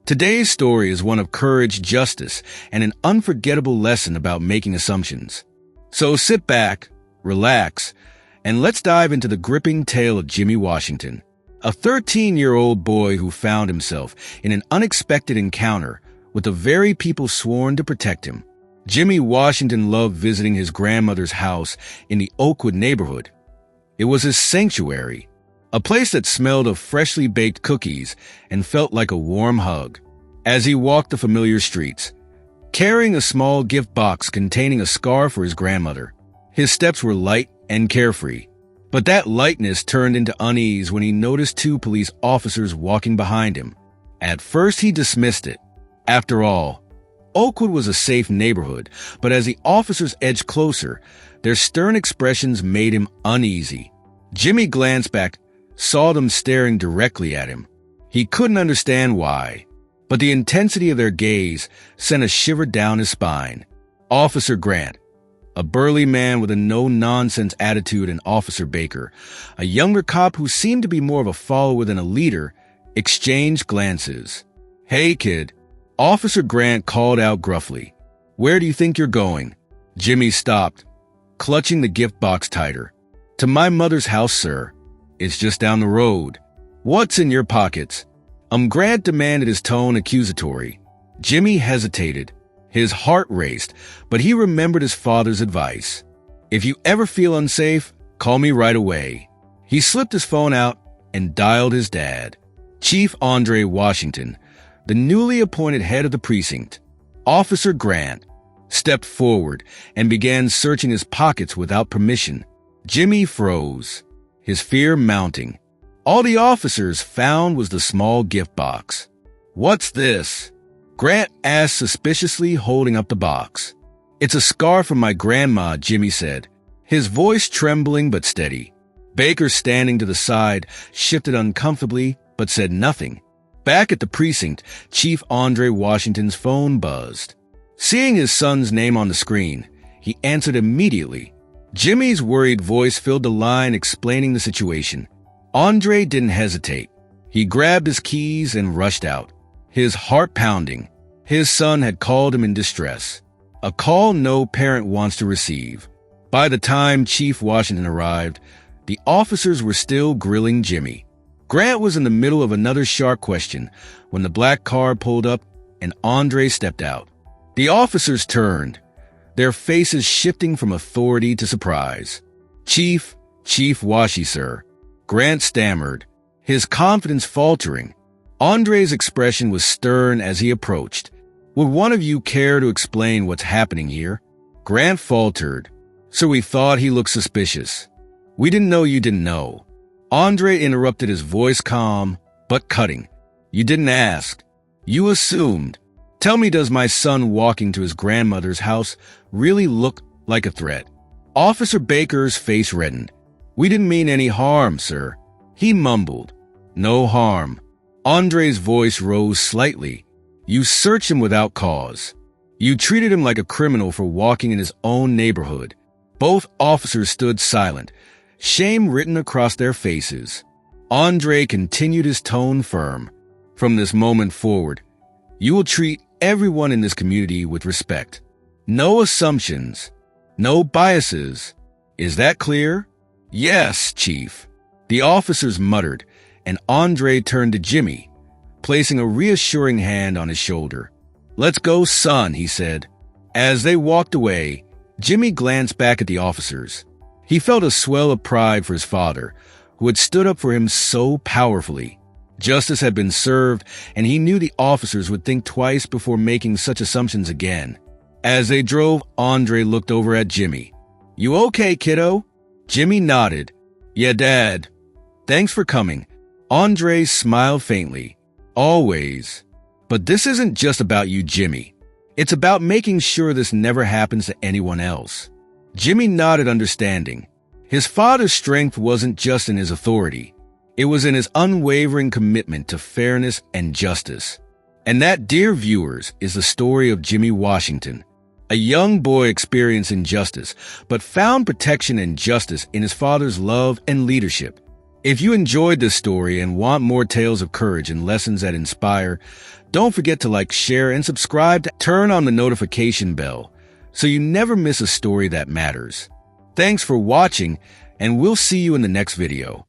Today's story is one of courage, justice, and an unforgettable lesson about making assumptions. So sit back, relax, and let's dive into the gripping tale of Jimmy Washington, a 13-year-old boy who found himself in an unexpected encounter with the very people sworn to protect him. Jimmy Washington loved visiting his grandmother's house in the Oakwood neighborhood. It was his sanctuary, a place that smelled of freshly baked cookies and felt like a warm hug. As he walked the familiar streets, carrying a small gift box containing a scarf for his grandmother, his steps were light and carefree. But that lightness turned into unease when he noticed two police officers walking behind him. At first, he dismissed it. After all, Oakwood was a safe neighborhood, but as the officers edged closer, their stern expressions made him uneasy. Jimmy glanced back, saw them staring directly at him. He couldn't understand why, but the intensity of their gaze sent a shiver down his spine. Officer Grant, a burly man with a no-nonsense attitude, and Officer Baker, a younger cop who seemed to be more of a follower than a leader, exchanged glances. "Hey, kid," Officer Grant called out gruffly. "Where do you think you're going?" Jimmy stopped, clutching the gift box tighter. "To my mother's house, sir. It's just down the road." "What's in your pockets?" Grant demanded, his tone accusatory. Jimmy hesitated. His heart raced, but he remembered his father's advice. "If you ever feel unsafe, call me right away." He slipped his phone out and dialed his dad, Chief Andre Washington, the newly appointed head of the precinct. Officer Grant stepped forward and began searching his pockets without permission. Jimmy froze, his fear mounting. All the officers found was the small gift box. "What's this?" Grant asked suspiciously, holding up the box. "It's a scarf from my grandma," Jimmy said, his voice trembling but steady. Baker, standing to the side, shifted uncomfortably but said nothing. Back at the precinct, Chief Andre Washington's phone buzzed. Seeing his son's name on the screen, he answered immediately. Jimmy's worried voice filled the line, explaining the situation. Andre didn't hesitate. He grabbed his keys and rushed out, his heart pounding. His son had called him in distress, a call no parent wants to receive. By the time Chief Washington arrived, the officers were still grilling Jimmy. Grant was in the middle of another sharp question when the black car pulled up and Andre stepped out. The officers turned, their faces shifting from authority to surprise. Chief Washi, sir," Grant stammered, his confidence faltering. Andre's expression was stern as he approached. "Would one of you care to explain what's happening here?" Grant faltered. "So we thought he looked suspicious. We didn't know you didn't know." Andre interrupted, his voice calm but cutting. "You didn't ask. You assumed. Tell me, does my son walking to his grandmother's house really look like a threat?" Officer Baker's face reddened. "We didn't mean any harm, sir," he mumbled. "No harm." Andre's voice rose slightly. "You searched him without cause. You treated him like a criminal for walking in his own neighborhood." Both officers stood silent, shame written across their faces. Andre continued, his tone firm. "From this moment forward, you will treat everyone in this community with respect. No assumptions, no biases. Is that clear?" "Yes, Chief," the officers muttered, and Andre turned to Jimmy, placing a reassuring hand on his shoulder. "Let's go, son," he said. As they walked away, Jimmy glanced back at the officers. He felt a swell of pride for his father, who had stood up for him so powerfully. Justice had been served, and he knew the officers would think twice before making such assumptions again. As they drove, Andre looked over at Jimmy. "You okay, kiddo?" Jimmy nodded. "Yeah, Dad. Thanks for coming." Andre smiled faintly. "Always. But this isn't just about you, Jimmy. It's about making sure this never happens to anyone else." Jimmy nodded, understanding. His father's strength wasn't just in his authority. It was in his unwavering commitment to fairness and justice. And that, dear viewers, is the story of Jimmy Washington, a young boy experienced injustice, but found protection and justice in his father's love and leadership. If you enjoyed this story and want more tales of courage and lessons that inspire, Don't forget to like, share, and subscribe to turn on the notification bell so you never miss a story that matters. Thanks for watching, and we'll see you in the next video.